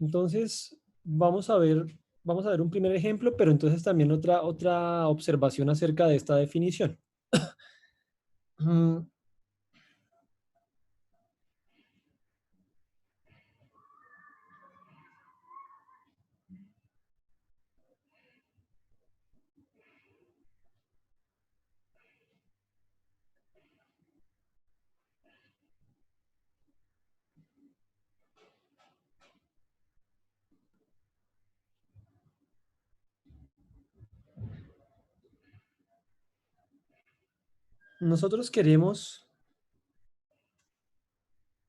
Entonces, vamos a ver un primer ejemplo, pero entonces también otra observación acerca de esta definición. Mm, Nosotros queremos,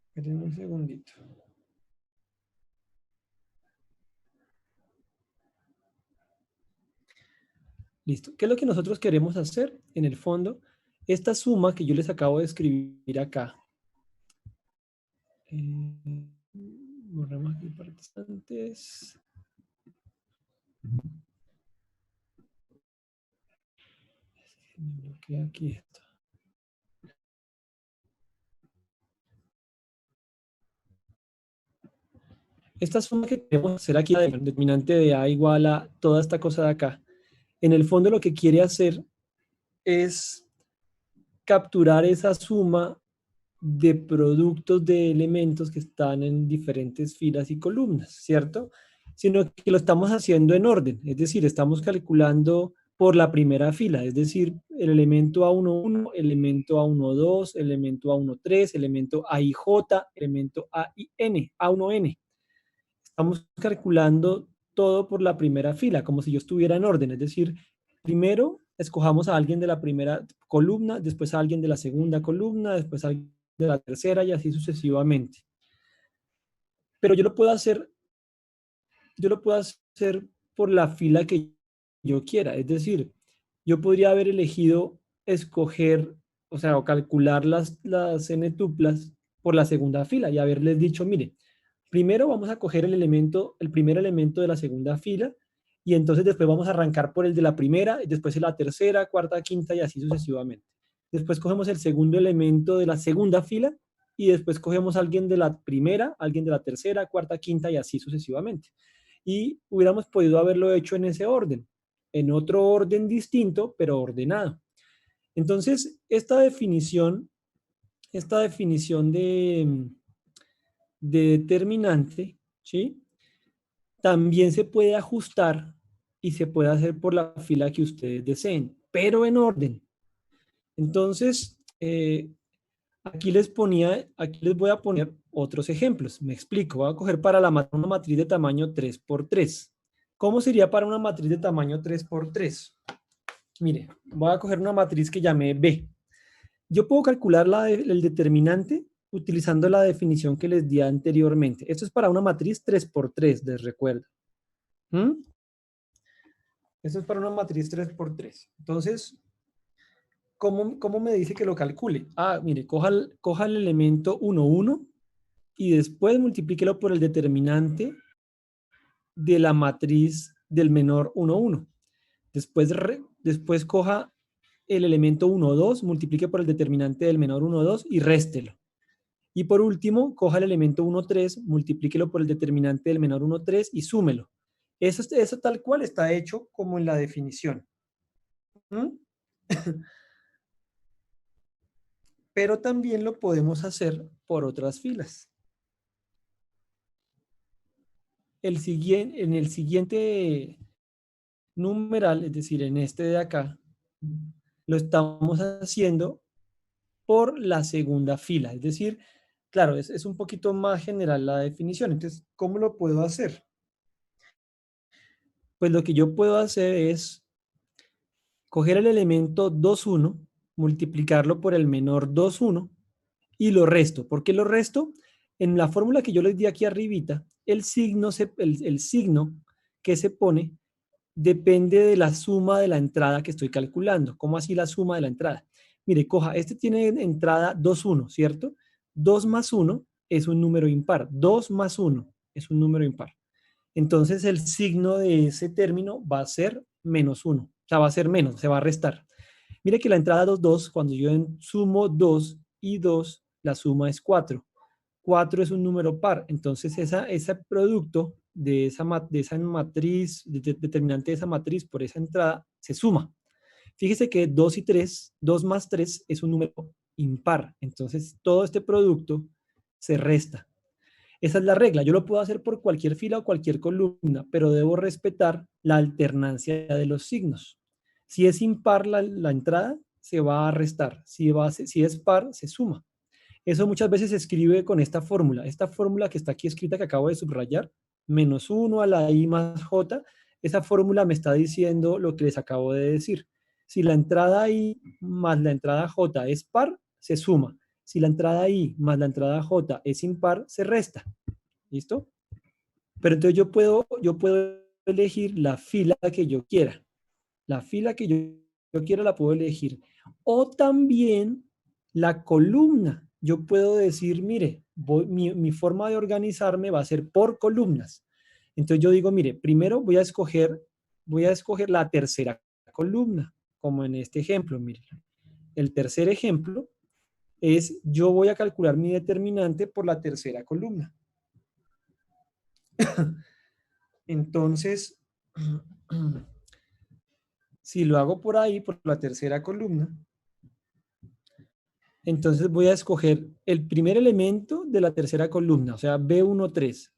esperen un segundito. Listo. ¿Qué es lo que nosotros queremos hacer? En el fondo, esta suma que yo les acabo de escribir acá. Eh, Borramos aquí partes antes. Me bloquea aquí esto. Esta suma que queremos hacer aquí, la determinante de A igual a toda esta cosa de acá, en el fondo lo que quiere hacer es capturar esa suma de productos de elementos que están en diferentes filas y columnas, ¿cierto? Sino que lo estamos haciendo en orden, es decir, estamos calculando por la primera fila, es decir, el elemento A11, elemento A12, elemento A13, elemento AIJ, elemento AIN, A1N. Estamos calculando todo por la primera fila, como si yo estuviera en orden, es decir, primero escojamos a alguien de la primera columna, después a alguien de la segunda columna, después a alguien de la tercera y así sucesivamente. Pero yo lo puedo hacer por la fila que yo quiera, es decir, yo podría haber elegido escoger, o sea, o calcular las n tuplas por la segunda fila y haberles dicho, mire, primero vamos a coger el primer elemento de la segunda fila y entonces después vamos a arrancar por el de la primera, después la tercera, cuarta, quinta y así sucesivamente. Después cogemos el segundo elemento de la segunda fila y después cogemos a alguien de la primera, alguien de la tercera, cuarta, quinta y así sucesivamente. Y hubiéramos podido haberlo hecho en ese orden, en otro orden distinto, pero ordenado. Entonces, esta definición de determinante, ¿sí? También se puede ajustar y se puede hacer por la fila que ustedes deseen, pero en orden. Entonces, aquí les voy a poner otros ejemplos. Me explico. Voy a coger para una matriz de tamaño 3x3. ¿Cómo sería para una matriz de tamaño 3x3? Mire, voy a coger una matriz que llamé B. Yo puedo calcular el determinante utilizando la definición que les di anteriormente. Esto es para una matriz 3x3, les recuerdo. ¿Mm? Esto es para una matriz 3x3. Entonces, ¿cómo me dice que lo calcule? Ah, mire, coja el elemento 1, 1 y después multiplíquelo por el determinante de la matriz del menor 1, 1. Después coja el elemento 1, 2, multiplique por el determinante del menor 1, 2 y réstelo. Y por último, coja el elemento 1, 3, multiplíquelo por el determinante del menor 1, 3 y súmelo. Eso tal cual está hecho como en la definición. ¿Mm? Pero también lo podemos hacer por otras filas. En el siguiente numeral, es decir, en este de acá, lo estamos haciendo por la segunda fila. Es decir, claro, es un poquito más general la definición. Entonces, ¿cómo lo puedo hacer? Pues lo que yo puedo hacer es coger el elemento 2, 1, multiplicarlo por el menor 2, 1 y lo resto. ¿Por qué lo resto? En la fórmula que yo les di aquí arribita, el signo que se pone depende de la suma de la entrada que estoy calculando. ¿Cómo así la suma de la entrada? Mire, coja, este tiene entrada 2, 1, ¿cierto? 2 más 1 es un número impar. 2 más 1 es un número impar. Entonces el signo de ese término va a ser menos 1. O sea, va a ser menos, se va a restar. Mire que la entrada 2, 2, cuando yo sumo 2 y 2, la suma es 4. 4 es un número par. Entonces ese producto de esa matriz, determinante de esa matriz por esa entrada, se suma. Fíjese que 2 y 3, 2 más 3 es un número impar. Entonces, todo este producto se resta. Esa es la regla. Yo lo puedo hacer por cualquier fila o cualquier columna, pero debo respetar la alternancia de los signos. Si es impar la entrada, se va a restar. Si es par, se suma. Eso muchas veces se escribe con esta fórmula. Esta fórmula que está aquí escrita, que acabo de subrayar, menos 1 a la i más j, esa fórmula me está diciendo lo que les acabo de decir. Si la entrada i más la entrada j es par, se suma. Si la entrada i más la entrada j es impar, se resta. ¿Listo? Pero entonces yo puedo elegir la fila que yo quiera. La fila que yo quiera la puedo elegir. O también la columna. Yo puedo decir, mire, mi forma de organizarme va a ser por columnas. Entonces yo digo, mire, primero voy a escoger la tercera columna, como en este ejemplo, mire. El tercer ejemplo es, yo voy a calcular mi determinante por la tercera columna. Entonces, si lo hago por ahí, por la tercera columna, entonces voy a escoger el primer elemento de la tercera columna, o sea, B13,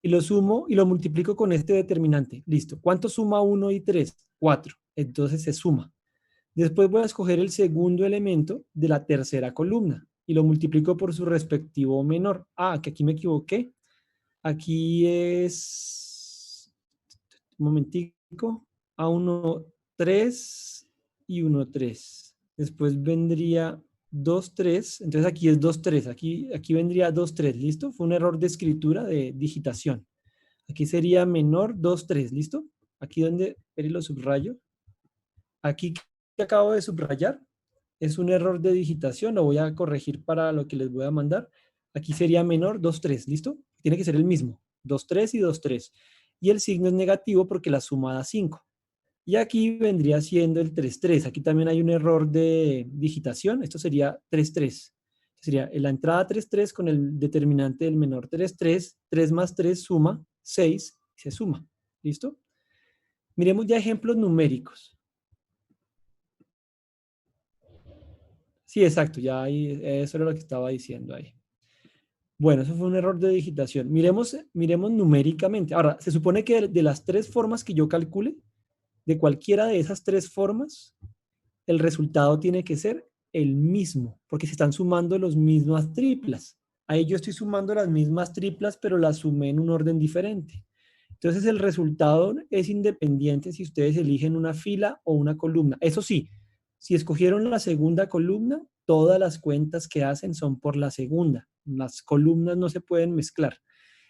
y lo sumo y lo multiplico con este determinante. Listo. ¿Cuánto suma 1 y 3? 4. Entonces se suma. Después voy a escoger el segundo elemento de la tercera columna y lo multiplico por su respectivo menor. Ah, que aquí me equivoqué. Aquí es, un momentico, A1, 3 y 1, 3. Después vendría 2, 3. Entonces aquí es 2, 3. Aquí vendría 2, 3. ¿Listo? Fue un error de escritura, de digitación. Aquí sería menor 2, 3. ¿Listo? Aquí donde, lo subrayo. Aquí que acabo de subrayar es un error de digitación. Lo voy a corregir para lo que les voy a mandar. Aquí sería menor 2, 3. ¿Listo? Tiene que ser el mismo. 2, 3 y 2, 3. Y el signo es negativo porque la suma da 5. Y aquí vendría siendo el 3, 3. Aquí también hay un error de digitación. Esto sería 3, 3. Sería la entrada 3, 3 con el determinante del menor 3, 3. 3 más 3 suma 6 y se suma. ¿Listo? Miremos ya ejemplos numéricos. Sí, exacto. Ya ahí, eso era lo que estaba diciendo ahí. Bueno, eso fue un error de digitación. Miremos numéricamente. Ahora, se supone que de las tres formas que yo calcule, de cualquiera de esas tres formas, el resultado tiene que ser el mismo, porque se están sumando las mismas triplas. Ahí yo estoy sumando las mismas triplas, pero las sumé en un orden diferente. Entonces el resultado es independiente si ustedes eligen una fila o una columna. Eso sí, si escogieron la segunda columna, todas las cuentas que hacen son por la segunda. Las columnas no se pueden mezclar.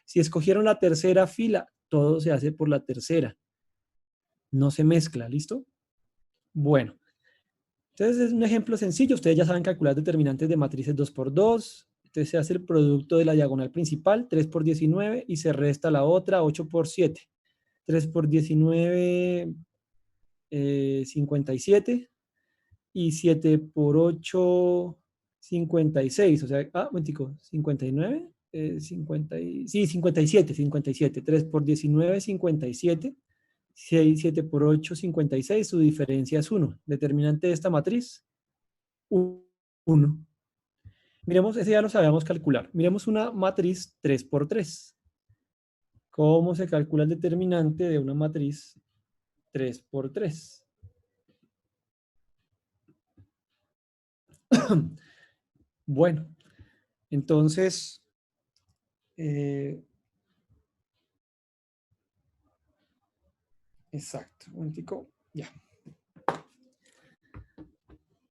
Si escogieron la tercera fila, todo se hace por la tercera. No se mezcla, ¿listo? Bueno, entonces es un ejemplo sencillo. Ustedes ya saben calcular determinantes de matrices 2 por 2. Entonces se hace el producto de la diagonal principal, 3 por 19, y se resta la otra, 8 por 7. 3 por 19, 57. Y 7 por 8, 56. O sea, momentico, 59, 57. 3 por 19, 57. 6, 7 por 8, 56. Su diferencia es 1. Determinante de esta matriz, 1. Miremos, ese ya lo sabíamos calcular. Miremos una matriz 3 por 3. ¿Cómo se calcula el determinante de una matriz 3 por 3? Bueno, entonces, exacto, un momentico, ya.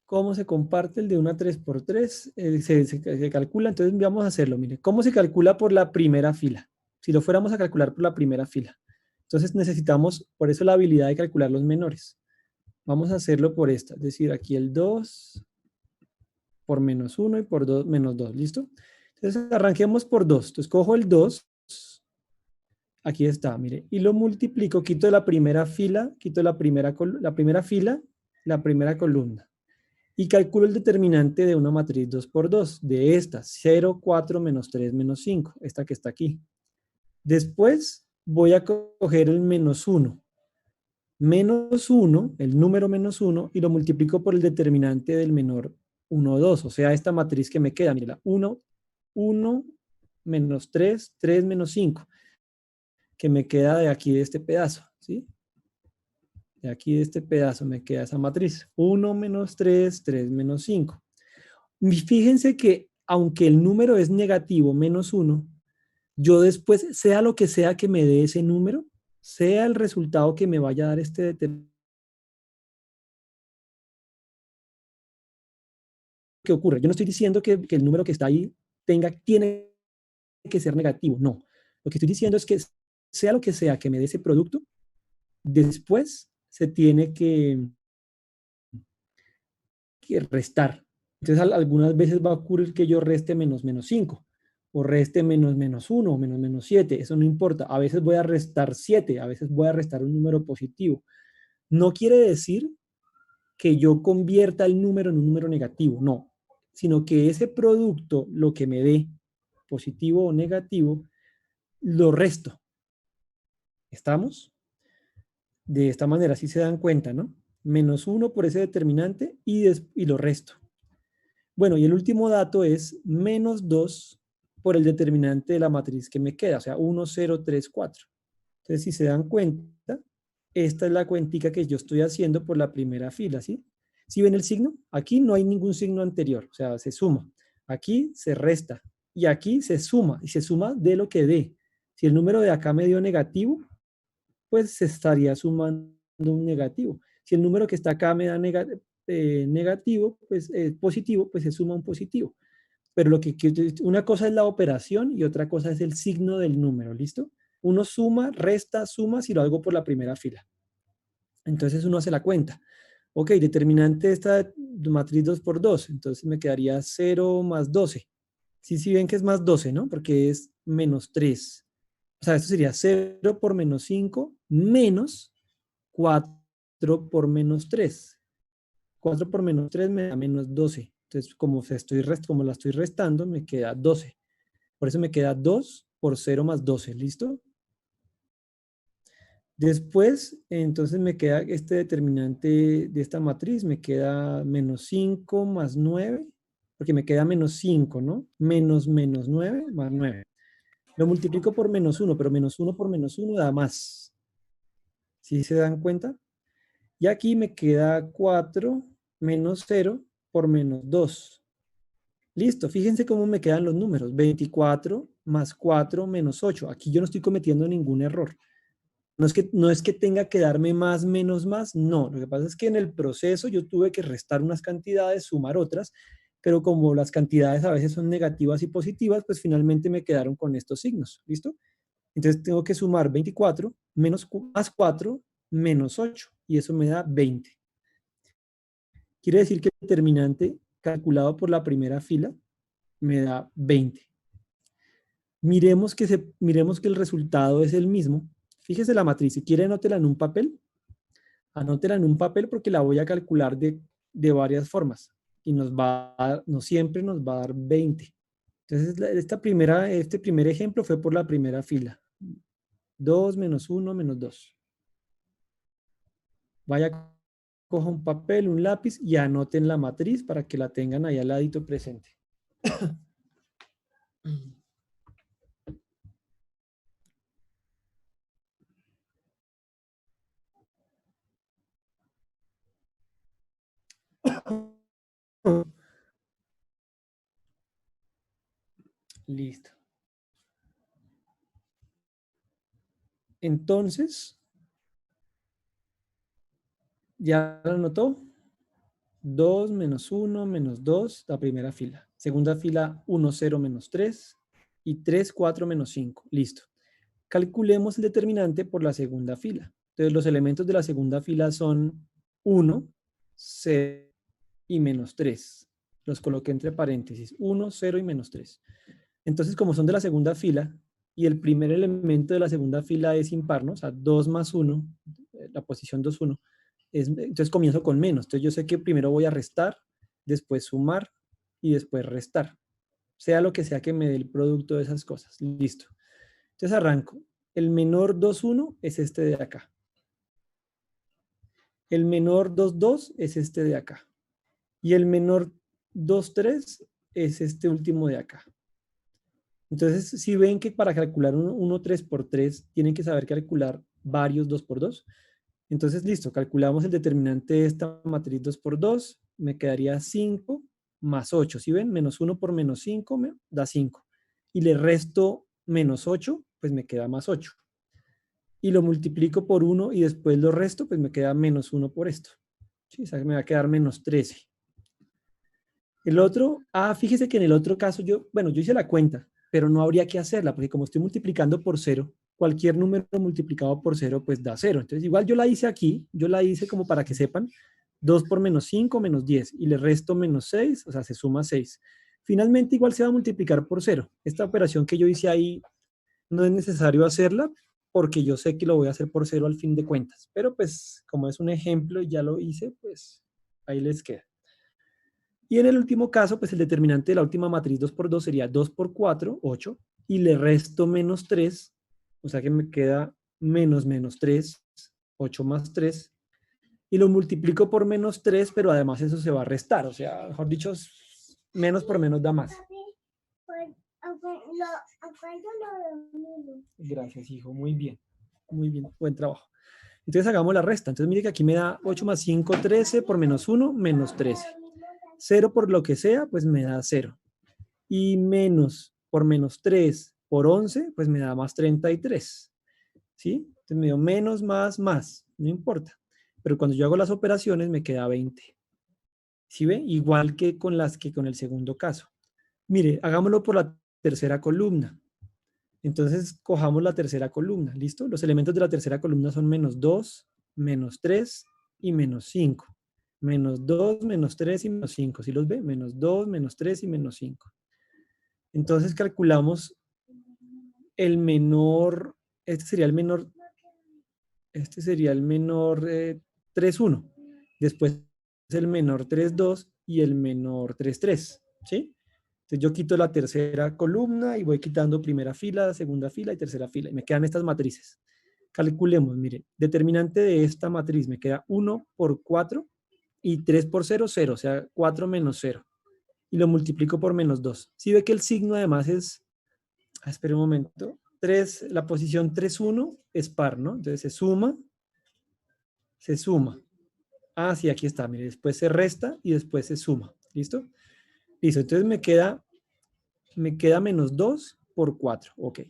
¿Cómo se comparte el de una 3x3? Se calcula, entonces vamos a hacerlo, mire. ¿Cómo se calcula por la primera fila? Si lo fuéramos a calcular por la primera fila. Entonces necesitamos, por eso la habilidad de calcular los menores. Vamos a hacerlo por esta, es decir, aquí el 2 por menos 1 y por 2 menos 2, ¿listo? Entonces arranquemos por 2. Entonces cojo el 2, aquí está, mire, y lo multiplico, quito la primera fila, quito la primera fila, la primera columna. Y calculo el determinante de una matriz 2 por 2, de esta, 0, 4, menos 3, menos 5, esta que está aquí. Después voy a coger el -1. -1, el número -1, y lo multiplico por el determinante del menor 1, 2. O sea, esta matriz que me queda, mira, 1, 1, -3, 3, -5, que me queda de aquí de este pedazo, ¿sí? De aquí de este pedazo me queda esa matriz. 1, -3, 3, -5. Y fíjense que aunque el número es negativo, -1, yo después, sea lo que sea que me dé ese número, sea el resultado que me vaya a dar este determinante, ¿qué ocurre? Yo no estoy diciendo que el número que está ahí tiene que ser negativo, no. Lo que estoy diciendo es que sea lo que sea que me dé ese producto, después se tiene que restar. Entonces, algunas veces va a ocurrir que yo reste -5, o reste -1, o -7, eso no importa. A veces voy a restar 7, a veces voy a restar un número positivo. No quiere decir que yo convierta el número en un número negativo, no, sino que ese producto, lo que me dé, positivo o negativo, lo resto. ¿Estamos? De esta manera, así se dan cuenta, ¿no? -1 por ese determinante y lo resto. Bueno, y el último dato es -2 por el determinante de la matriz que me queda, o sea, 1, 0, 3, 4. Entonces, si se dan cuenta, esta es la cuentica que yo estoy haciendo por la primera fila, ¿sí? ¿Sí ven el signo? Aquí no hay ningún signo anterior, o sea, se suma. Aquí se resta y aquí se suma, y se suma de lo que dé. Si el número de acá me dio negativo, pues se estaría sumando un negativo. Si el número que está acá me da negativo, pues positivo, pues se suma un positivo. Pero una cosa es la operación y otra cosa es el signo del número, ¿listo? Uno suma, resta, suma si lo hago por la primera fila. Entonces uno hace la cuenta. Ok, determinante de esta matriz 2 por 2, entonces me quedaría 0 más 12. Sí, ven que es más 12, ¿no? Porque es -3. O sea, esto sería 0 por -5 menos 4 por -3. 4 por -3 me da -12. Entonces, como la estoy restando, me queda 12. Por eso me queda 2 por 0 más 12. ¿Listo? Después, entonces me queda este determinante de esta matriz, me queda -5 más 9, porque me queda -5, ¿no? -9 más 9. Lo multiplico por -1, pero -1 por -1 da más. ¿Sí se dan cuenta? Y aquí me queda 4 menos 0 por -2. Listo, fíjense cómo me quedan los números. 24 más 4 menos 8. Aquí yo no estoy cometiendo ningún error. No es que tenga que darme más, menos, más. No, lo que pasa es que en el proceso yo tuve que restar unas cantidades, sumar otras, pero como las cantidades a veces son negativas y positivas, pues finalmente me quedaron con estos signos. ¿Listo? Entonces tengo que sumar 24 más 4 menos 8 y eso me da 20. Quiere decir que el determinante calculado por la primera fila me da 20. Miremos que el resultado es el mismo. Fíjese la matriz, si quiere anótela en un papel porque la voy a calcular de varias formas y no siempre nos va a dar 20. Entonces, este primer ejemplo fue por la primera fila. 2 menos 1 menos 2. Vaya, coja un papel, un lápiz y anoten la matriz para que la tengan ahí al ladito presente. Listo. Entonces, ¿ya lo anotó? 2 menos 1 menos 2, la primera fila. Segunda fila, 1, 0 menos 3 y 3, 4 menos 5. Listo. Calculemos el determinante por la segunda fila. Entonces, los elementos de la segunda fila son 1, 0 y menos 3. Los coloqué entre paréntesis. 1, 0 y menos 3. Entonces, como son de la segunda fila y el primer elemento de la segunda fila es impar, ¿no? O sea, 2 más 1, la posición 2, 1. Entonces comienzo con menos. Entonces yo sé que primero voy a restar, después sumar y después restar. Sea lo que sea que me dé el producto de esas cosas. Listo. Entonces arranco. el menor 2, 1 es este de acá. El menor 2, 2 es este de acá. Y el menor 2, 3 es este último de acá. Entonces, si ven que para calcular uno 3 por 3 tienen que saber calcular varios 2 por 2. Entonces, listo, calculamos el determinante de esta matriz 2 por 2, me quedaría 5 más 8. ¿Sí ven? Menos 1 por menos 5 me da 5. Y le resto menos 8, pues me queda más 8. Y lo multiplico por 1 y después lo resto, pues me queda menos 1 por esto. ¿Sí? O sea, me va a quedar menos 13. El otro, fíjese que en el otro caso yo hice la cuenta, pero no habría que hacerla, porque como estoy multiplicando por 0, cualquier número multiplicado por 0, pues da 0. Entonces, igual yo la hice aquí, yo la hice como para que sepan, 2 por menos 5, menos 10, y le resto menos 6, o sea, se suma 6. Finalmente, igual se va a multiplicar por 0. Esta operación que yo hice ahí no es necesario hacerla, porque yo sé que lo voy a hacer por 0 al fin de cuentas. Pero pues, como es un ejemplo y ya lo hice, pues ahí les queda. Y en el último caso, pues el determinante de la última matriz 2 por 2 sería 2 por 4, 8, y le resto menos 3, o sea que me queda menos 3, 8 más 3, y lo multiplico por menos 3, pero además eso se va a restar, o sea, mejor dicho, menos por menos da más. Gracias, hijo, muy bien, buen trabajo. Entonces hagamos la resta. Entonces mire que aquí me da 8 más 5, 13, por menos 1, menos 13. 0 por lo que sea, pues me da 0. Y menos por menos 3 por 11, pues me da más 33. ¿Sí? Entonces me dio menos, más, no importa. Pero cuando yo hago las operaciones me queda 20. ¿Sí ve? Igual que con el segundo caso. Mire, hagámoslo por la tercera columna. Entonces cojamos la tercera columna, ¿listo? Los elementos de la tercera columna son menos 2, menos 3 y menos 5. Menos 2, menos 3 y menos 5. ¿Sí los ve? Menos 2, menos 3 y menos 5. Entonces calculamos el menor, este sería el menor 3, 1. Después el menor 3, 2 y el menor 3, 3. ¿Sí? Entonces yo quito la tercera columna y voy quitando primera fila, segunda fila y tercera fila. Y me quedan estas matrices. Calculemos, mire, determinante de esta matriz me queda 1 por 4 y 3 por 0, 0, o sea, 4 menos 0. Y lo multiplico por menos 2. Si ve que el signo además es, espera un momento, 3, la posición 3, 1 es par, ¿no? Entonces se suma, se suma. Sí, aquí está, mire, después se resta y después se suma. ¿Listo? Listo, entonces me queda menos 2 por 4. Ok.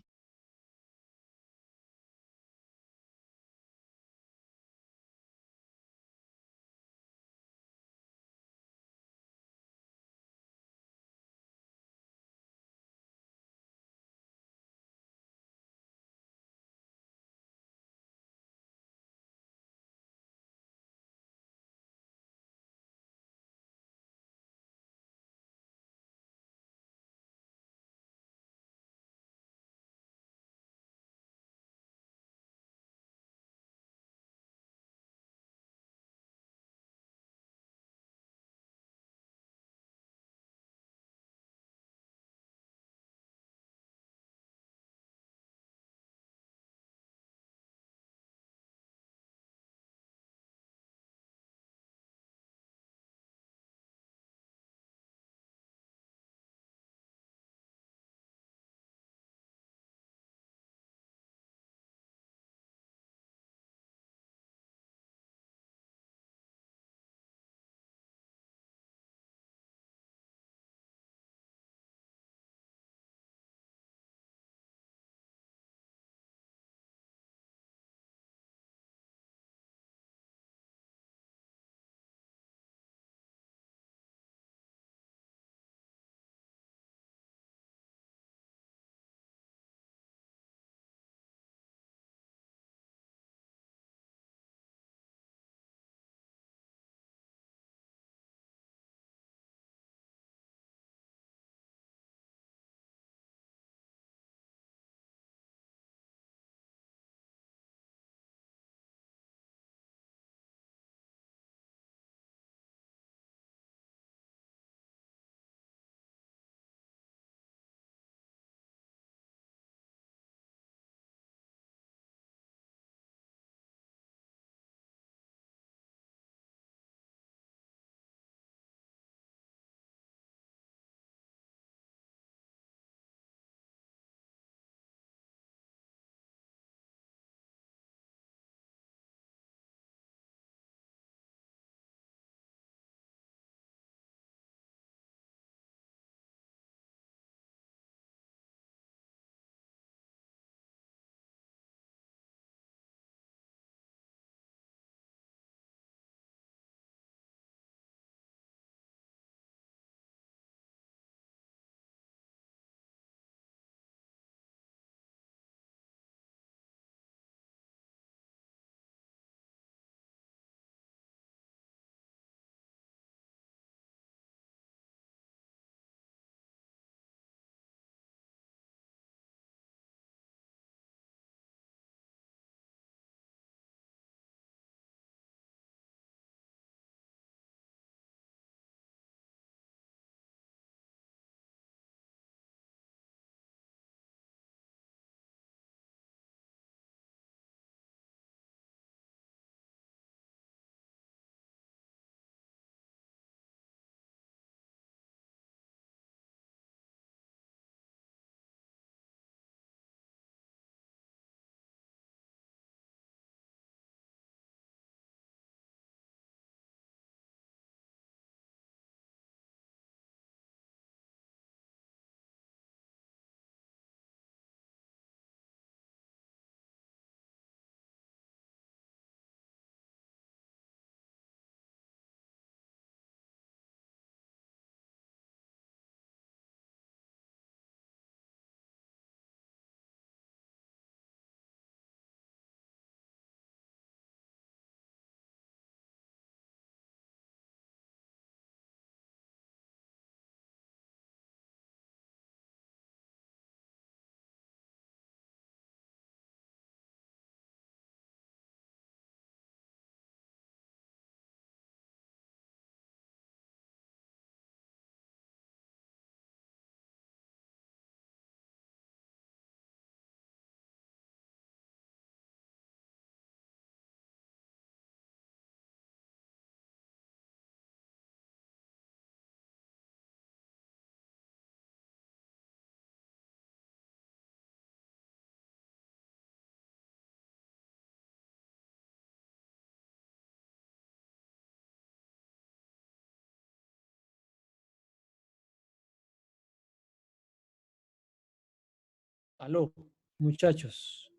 Aló, muchachos.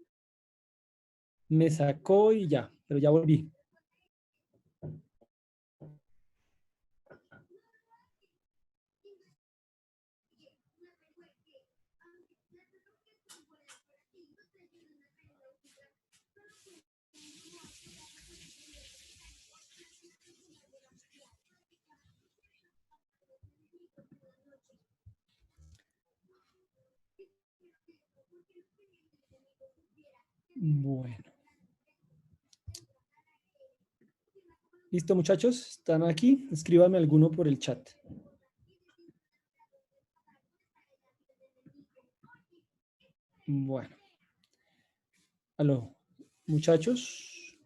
Me sacó y ya, pero ya volví. Bueno. ¿Listo, muchachos? ¿Están aquí? Escríbame alguno por el chat. Bueno. Aló, muchachos.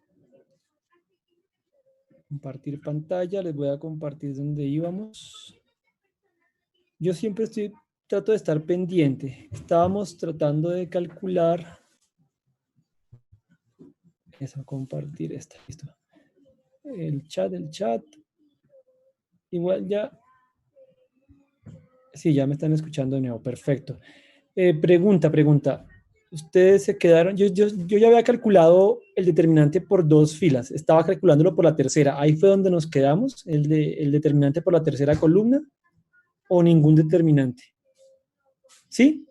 Compartir pantalla. Les voy a compartir donde íbamos. Yo siempre trato de estar pendiente. Estábamos tratando de calcular. Eso, compartir esta. Listo. El chat. Igual ya. Sí, ya me están escuchando de nuevo. Perfecto. Pregunta. Ustedes se quedaron, yo ya había calculado el determinante por dos filas, estaba calculándolo por la tercera. Ahí fue donde nos quedamos, el determinante por la tercera columna, o ningún determinante. ¿Sí?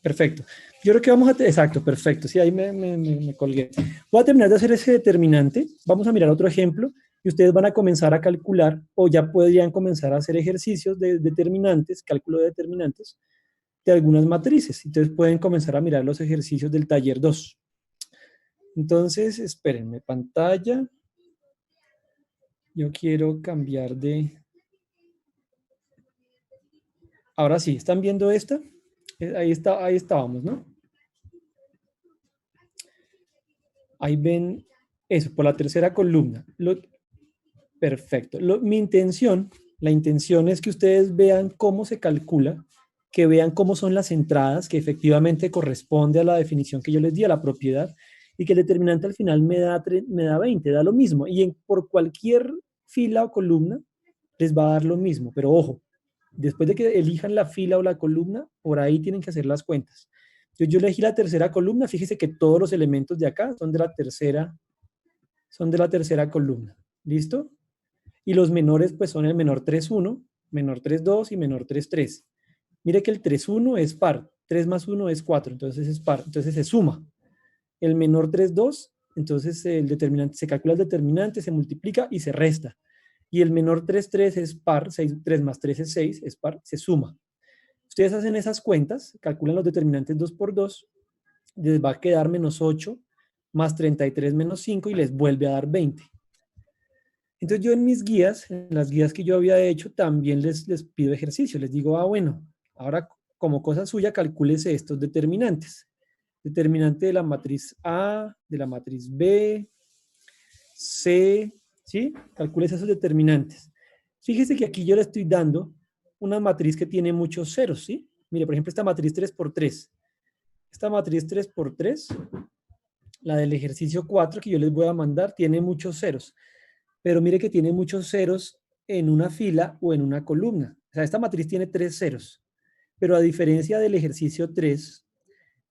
Perfecto. Yo creo que vamos a, exacto, perfecto. Sí, ahí me colgué. Voy a terminar de hacer ese determinante. Vamos a mirar otro ejemplo y ustedes van a comenzar a calcular o ya podrían comenzar a hacer ejercicios de determinantes, cálculo de determinantes de algunas matrices. Entonces pueden comenzar a mirar los ejercicios del taller 2. Entonces, espérenme, pantalla. Yo quiero cambiar de... Ahora sí, ¿están viendo esta? Ahí estábamos, ¿no? Ahí ven eso, por la tercera columna. Perfecto. La intención es que ustedes vean cómo se calcula, que vean cómo son las entradas, que efectivamente corresponde a la definición que yo les di, a la propiedad, y que el determinante al final me da 20, da lo mismo. Y por cualquier fila o columna les va a dar lo mismo. Pero ojo, después de que elijan la fila o la columna, por ahí tienen que hacer las cuentas. Yo elegí la tercera columna, fíjese que todos los elementos de acá son de la tercera columna. ¿Listo? Y los menores pues son el menor 3,1, menor 3,2 y menor 3,3. Mire que el 3,1 es par, 3 más 1 es 4, entonces es par, entonces se suma. El menor 3,2, entonces el determinante, se calcula el determinante, se multiplica y se resta. Y el menor 3,3 es par, 3 más 3 es 6, es par, se suma. Ustedes hacen esas cuentas, calculan los determinantes 2 por 2, les va a quedar menos 8 más 33 menos 5 y les vuelve a dar 20. Entonces yo en mis guías, en las guías que yo había hecho, también les pido ejercicio. Les digo, bueno, ahora como cosa suya, calcúlese estos determinantes. Determinante de la matriz A, de la matriz B, C, ¿sí? Calcúlese esos determinantes. Fíjese que aquí yo le estoy dando una matriz que tiene muchos ceros, ¿sí? Mire, por ejemplo, esta matriz 3 por 3. Esta matriz 3 por 3, la del ejercicio 4 que yo les voy a mandar, tiene muchos ceros. Pero mire que tiene muchos ceros en una fila o en una columna. O sea, esta matriz tiene 3 ceros. Pero a diferencia del ejercicio 3,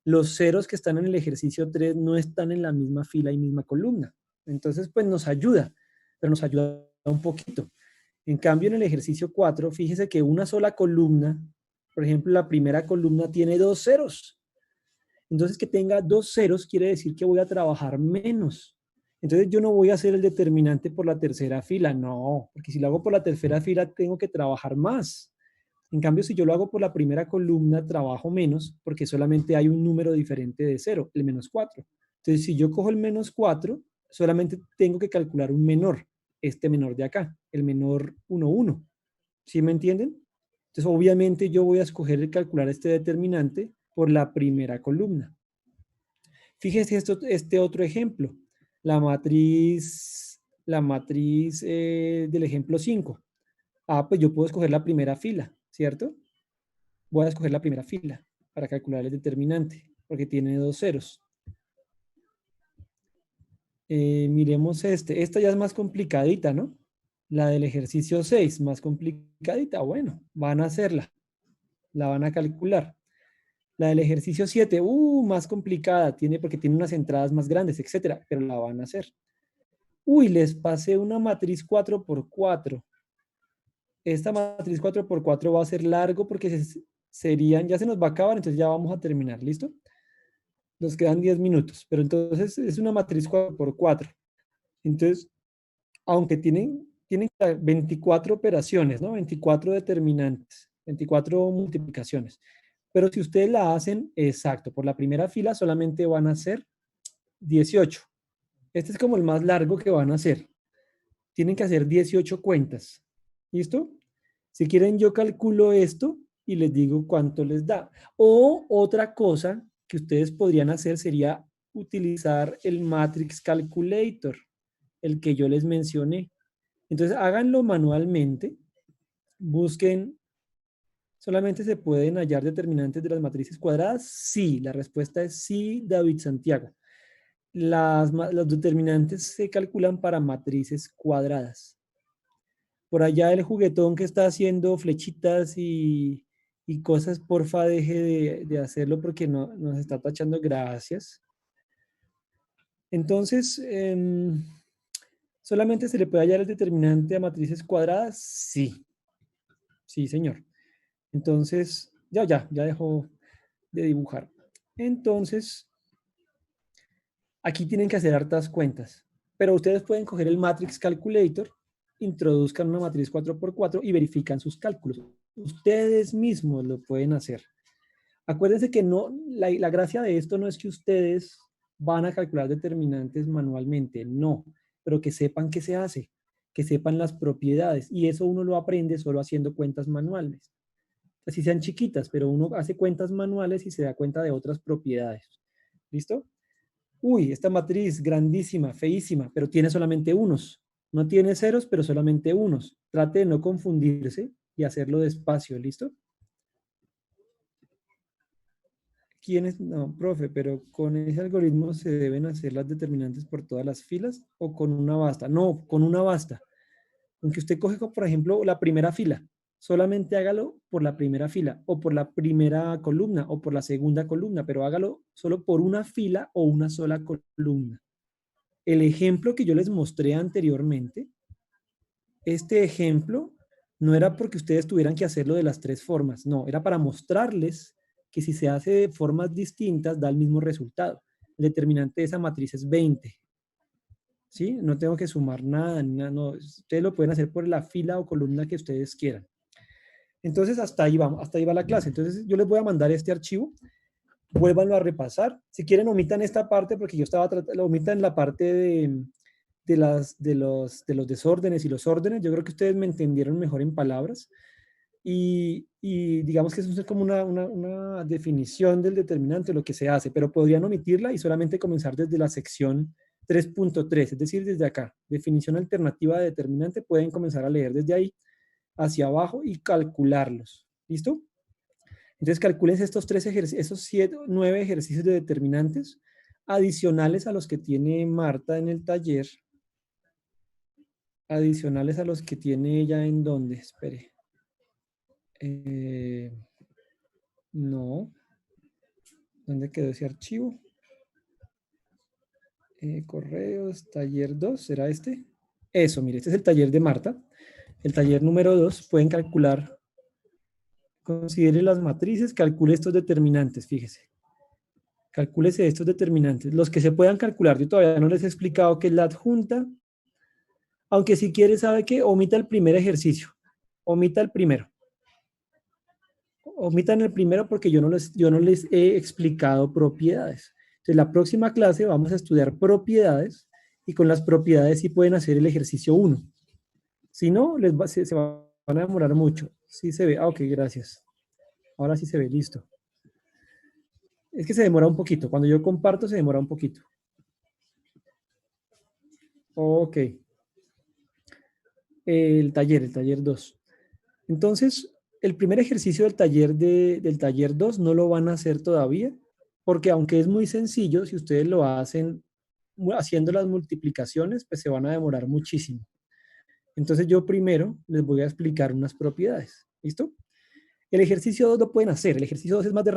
los ceros que están en el ejercicio 3 no están en la misma fila y misma columna. Entonces, pues nos ayuda, pero nos ayuda un poquito. En cambio, en el ejercicio 4, fíjese que una sola columna, por ejemplo, la primera columna tiene 2 ceros. Entonces, que tenga 2 ceros quiere decir que voy a trabajar menos. Entonces, yo no voy a hacer el determinante por la tercera fila, no, porque si lo hago por la tercera fila, tengo que trabajar más. En cambio, si yo lo hago por la primera columna, trabajo menos, porque solamente hay un número diferente de 0, el menos 4. Entonces, si yo cojo el menos 4, solamente tengo que calcular un menor, este menor de acá, el menor 1, 1. ¿Sí me entienden? Entonces, obviamente, yo voy a escoger calcular este determinante por la primera columna. Fíjense este otro ejemplo, la matriz del ejemplo 5. Pues yo puedo escoger la primera fila, ¿cierto? Voy a escoger la primera fila para calcular el determinante, porque tiene 2 ceros. Miremos esta ya es más complicadita, ¿no? La del ejercicio 6, más complicadita. Bueno, van a hacerla, la van a calcular. La del ejercicio 7, más complicada, porque tiene unas entradas más grandes, etcétera, pero la van a hacer. Uy, les pasé una matriz 4x4. Esta matriz 4x4 va a ser largo porque ya se nos va a acabar, entonces ya vamos a terminar, ¿listo? Nos quedan 10 minutos, pero entonces es una matriz 4x4. Entonces, aunque tienen 24 operaciones, ¿no? 24 determinantes, 24 multiplicaciones. Pero si ustedes la hacen exacto, por la primera fila solamente van a ser 18. Este es como el más largo que van a hacer. Tienen que hacer 18 cuentas. ¿Listo? Si quieren, yo calculo esto y les digo cuánto les da. O otra cosa que ustedes podrían hacer sería utilizar el Matrix Calculator, el que yo les mencioné. Entonces, háganlo manualmente. Busquen, ¿solamente se pueden hallar determinantes de las matrices cuadradas? Sí, la respuesta es sí, David Santiago. Los determinantes se calculan para matrices cuadradas. Por allá el juguetón que está haciendo flechitas y cosas, porfa, deje de hacerlo porque nos está tachando. Gracias. Entonces, ¿solamente se le puede hallar el determinante a matrices cuadradas? Sí. Sí, señor. Entonces, ya dejó de dibujar. Entonces, aquí tienen que hacer hartas cuentas. Pero ustedes pueden coger el Matrix Calculator, introduzcan una matriz 4x4 y verifican sus cálculos. Ustedes mismos lo pueden hacer. Acuérdense que la gracia de esto no es que ustedes van a calcular determinantes manualmente, no, pero que sepan qué se hace, que sepan las propiedades. Y eso uno lo aprende solo haciendo cuentas manuales. Así sean chiquitas, pero uno hace cuentas manuales y se da cuenta de otras propiedades. ¿Listo? Uy, esta matriz grandísima, feísima, pero tiene solamente unos. No tiene ceros, pero solamente unos. Trate de no confundirse y hacerlo despacio, ¿listo? ¿Quiénes? No, profe, pero con ese algoritmo se deben hacer las determinantes por todas las filas o con una basta. No, con una basta. Aunque usted coge, por ejemplo, la primera fila, solamente hágalo por la primera fila o por la primera columna o por la segunda columna, pero hágalo solo por una fila o una sola columna. El ejemplo que yo les mostré anteriormente, este ejemplo no era porque ustedes tuvieran que hacerlo de las tres formas, no, era para mostrarles que si se hace de formas distintas da el mismo resultado. El determinante de esa matriz es 20. ¿Sí? No tengo que sumar nada, no. Ustedes lo pueden hacer por la fila o columna que ustedes quieran. Entonces, hasta ahí vamos, hasta ahí va la clase. Entonces, yo les voy a mandar este archivo, vuélvanlo a repasar. Si quieren, omitan esta parte porque yo estaba tratando, omitan la parte de los desórdenes y los órdenes. Yo creo que ustedes me entendieron mejor en palabras. Y digamos que eso es como una definición del determinante, lo que se hace, pero podrían omitirla y solamente comenzar desde la sección 3.3, es decir, desde acá. Definición alternativa de determinante, pueden comenzar a leer desde ahí hacia abajo y calcularlos. ¿Listo? Entonces calculen estos esos 9 ejercicios de determinantes adicionales a los que tiene Marta en el taller, adicionales a los que tiene ella en donde, espere. No. ¿Dónde quedó ese archivo? Correos, taller 2, ¿será este? Eso, mire, este es el taller de Marta. El taller número 2, pueden calcular, considere las matrices, calcule estos determinantes, fíjese. Calcúlese estos determinantes, los que se puedan calcular. Yo todavía no les he explicado qué es la adjunta, aunque si quiere sabe que omita el primer ejercicio, omita el primero. Omitan el primero porque yo no les he explicado propiedades. Entonces, la próxima clase vamos a estudiar propiedades y con las propiedades sí pueden hacer el ejercicio 1. Si no, se van a demorar mucho. Sí se ve. Ah, ok, gracias. Ahora sí se ve, listo. Es que se demora un poquito. Cuando yo comparto se demora un poquito. Ok. El taller 2. Entonces, el primer ejercicio del taller 2 no lo van a hacer todavía, porque aunque es muy sencillo, si ustedes lo hacen haciendo las multiplicaciones, pues se van a demorar muchísimo. Entonces yo primero les voy a explicar unas propiedades. ¿Listo? El ejercicio 2 lo pueden hacer. El ejercicio 2 es más de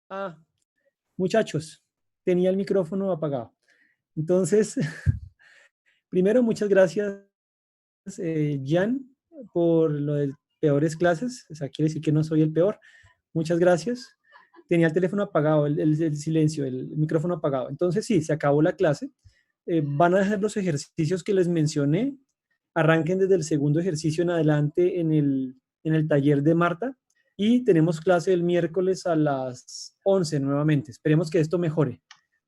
Ah, muchachos, tenía el micrófono apagado. Entonces, primero, muchas gracias, Jan, por lo de peores clases. O sea, quiere decir que no soy el peor. Muchas gracias. Tenía el teléfono apagado, el silencio, el micrófono apagado. Entonces, sí, se acabó la clase. Van a dejar los ejercicios que les mencioné. Arranquen desde el segundo ejercicio en adelante en el taller de Marta. Y tenemos clase el miércoles a las 11 nuevamente. Esperemos que esto mejore.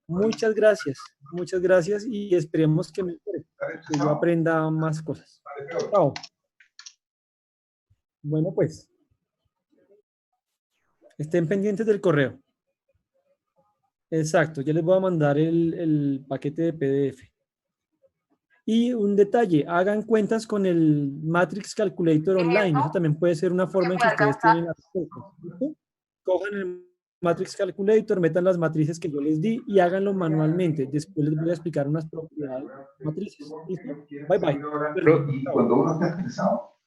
Muchas gracias y esperemos que mejore, que yo aprenda más cosas. Chao. Bueno, pues, estén pendientes del correo. Exacto, ya les voy a mandar el paquete de PDF. Y un detalle, hagan cuentas con el Matrix Calculator online. Eso también puede ser una forma en que ustedes tienen acceso. ¿Listo? Cojan el Matrix Calculator, metan las matrices que yo les di y háganlo manualmente. Después les voy a explicar unas propiedades matrices. ¿Listo? Bye bye. Y cuando uno está estresado,